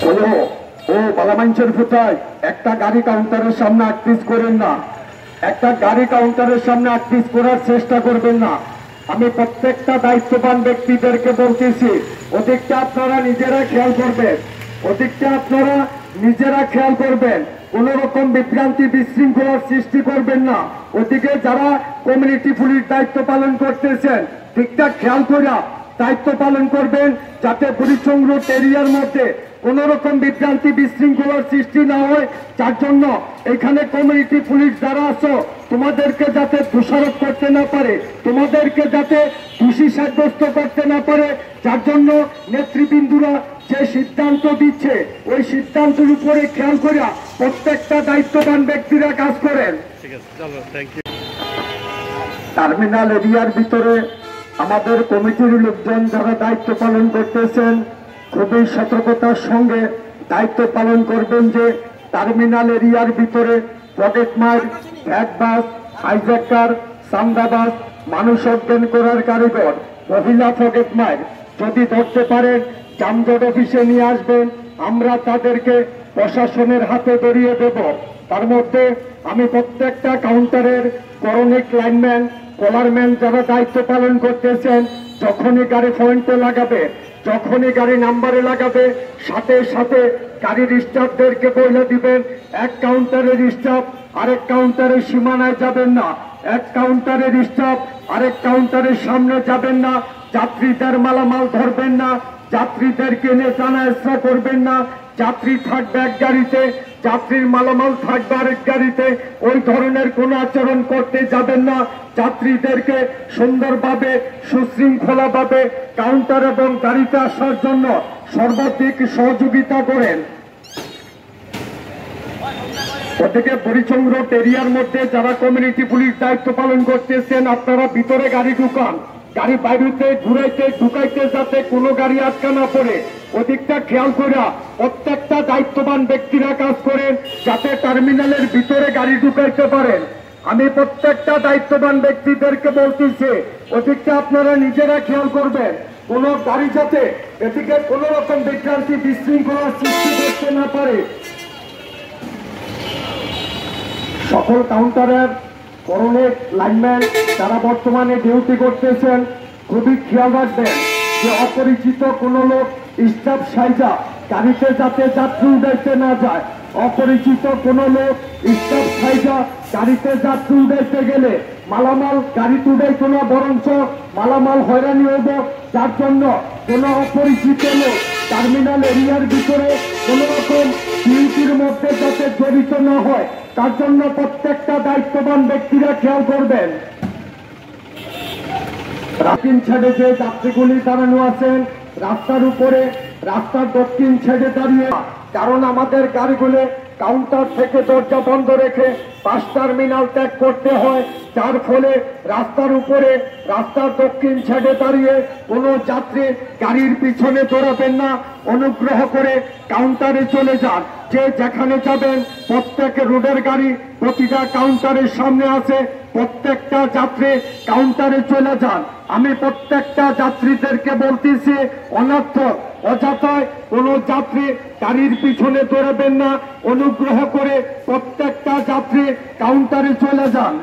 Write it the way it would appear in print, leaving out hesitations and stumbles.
হলো ও বালামাইনছের ফুটায় একটা গাড়ি কাউন্টারের সামনে আটপিস করেন না, একটা গাড়ি কাউন্টারের সামনে আটপিস করার চেষ্টা করবেন না। আমি প্রত্যেকটা দায়িত্ববান ব্যক্তিদেরকে বলতেছি, ওদিকটা আপনারা নিজেরা খেয়াল করবেন, ওদিকটা আপনারা নিজেরা খেয়াল করবেন, কোন রকম বিভ্রান্তি বিশৃঙ্খলার সৃষ্টি করবেন না। ওদিকে যারা কমিউনিটি পুলিশ দায়িত্ব পালন করতেছেন ঠিকঠাক খেয়াল করে দায়িত্ব পালন করবেন, যাতে বুড়িচং রোড এরিয়ার মধ্যে কোন রকম বিভ্রান্তি বিশৃঙ্খলার সৃষ্টি না হয়। যার জন্য এখানে কমিউনিটি পুলিশ যারা আছো তোমাদেরকে যাতে দোষারোপ করতে না পারে, তোমাদেরকে যাতে দোষী সাব্যস্ত করতে না পারে, যার জন্য নেতৃবৃন্দরা যে সিদ্ধান্ত দিচ্ছে ওই সিদ্ধান্তের উপরে খেয়াল করে প্রত্যেকটা দায়িত্ববান ব্যক্তিরা কাজ করেন। টার্মিনাল এরিয়ার ভিতরে আমাদের কমিটির লোকজন যারা দায়িত্ব পালন করতেছেন খুবই সতর্কতার সঙ্গে দায়িত্ব পালন করবেন, যে টার্মিনাল এরিয়ার ভিতরে পকেটমার, ব্যাগবাস, হাইজ্যাকার, চান্দাবাজ, মানুষ অজ্ঞান করার কারিগর, মহিলা পকেটমার যদি ধরতে পারেন যানজট অফিসে নিয়ে আসবেন, আমরা তাদেরকে প্রশাসনের হাতে ধরিয়ে দেব। তার মধ্যে আমি প্রত্যেকটা কাউন্টারের করণিক লাইনম্যান, কলারম্যান যারা দায়িত্ব পালন করতেছেন, যখনই গাড়ি পয়েন্টে লাগাবে, যখনই গাড়ি নাম্বারে লাগাবে, সাথে সাথে গাড়ির স্টাফদেরকে বলে দিবেন এক কাউন্টারের স্টাফ আরেক কাউন্টারের সীমানায় যাবেন না, এক কাউন্টারের স্টাফ আরেক কাউন্টারের সামনে যাবেন না, যাত্রীদের মালামাল ধরবেন না, যাত্রীদেরকে নিয়ে টানা হেঁচড়া করবেন না, যাত্রী থাকবে এক গাড়িতে, যাত্রীর মালামাল থাকবে আরেক গাড়িতে, ওই ধরনের কোন আচরণ করতে যাবেন না। যাত্রীদেরকে সুন্দরভাবে সুশৃঙ্খলাভাবে কাউন্টার এবং গাড়িতে আসার জন্য সর্বাধিক সহযোগিতা করেন। ওদিকে বুড়িচং রোড এরিয়ার মধ্যে যারা কমিউনিটি পুলিশ দায়িত্ব পালন করতেছেন আপনারা ভিতরে গাড়ি ঢুকান, গাড়ি বাইরেতে ঘুরাইতে ঢুকাইতে যাতে কোনো গাড়ি আটকা না পড়ে ওদিকটা খেয়াল করে প্রত্যেকটা দায়িত্ববান ব্যক্তিরা কাজ করেন, যাতে টার্মিনালের ভিতরে গাড়ি ঢুকাইতে পারেন। আমি প্রত্যেকটা দায়িত্ববান ব্যক্তিদেরকে বলতেছি ওদিকটা আপনারা নিজেরা খেয়াল করবেন, কোন গাড়ি যাতে এদিকে কোন রকম বিভ্রান্তি বিশৃঙ্খলার সৃষ্টি করতে না পারে। সকল কাউন্টারের করণিক লাইনম্যান যারা বর্তমানে ডিউটি করতেছেন খুবই খেয়াল রাখবেন যে অপরিচিত কোন লোক স্টাফ সাইজা গাড়িতে যাতে যাত্রী উঠাইতে না যায়, অপরিচিত কোন লোক স্টাফ সাইজা গাড়িতে যাত্রী উঠাইতে গেলে মালামাল গাড়িতে উঠাইতো না, বরঞ্চ মালামাল হয়রানি হইব। যার জন্য কোন অপরিচিত লোক টার্মিনাল এরিয়ার ভিতরে কোন রকম ডিউটির মধ্যে যাতে জড়িত না হয়, তার জন্য প্রত্যেকটা দায়িত্ববান ব্যক্তিরা খেয়াল করবেন। দক্ষিণ সাইডে যে যাত্রীগুলি দাঁড়ানো আছেন রাস্তার উপরে, রাস্তার দক্ষিণ সাইডে দাঁড়িয়ে, কারণ আমাদের গাড়িগুলো কাউন্টার থেকে দরজা বন্ধ রেখে বাস টার্মিনাল ত্যাগ করতে হয়, যার ফলে রাস্তার উপরে রাস্তার দক্ষিণ সাইডে দাঁড়িয়ে কোনো যাত্রী গাড়ির পিছনে দৌড়াবেন না, অনুগ্রহ করে কাউন্টারে চলে যান। যে যেখানে যাবেন প্রত্যেক রোডের গাড়ি প্রতিটা কাউন্টারের সামনে আছে, প্রত্যেকটা যাত্রী কাউন্টারে চলে যান। আমি প্রত্যেকটা যাত্রীদেরকে বলতেছি অনর্থক অযথায় কোন যাত্রী গাড়ির পিছনে দৌড়াবেন না, অনুগ্রহ করে প্রত্যেকটা যাত্রী কাউন্টারে চলে যান।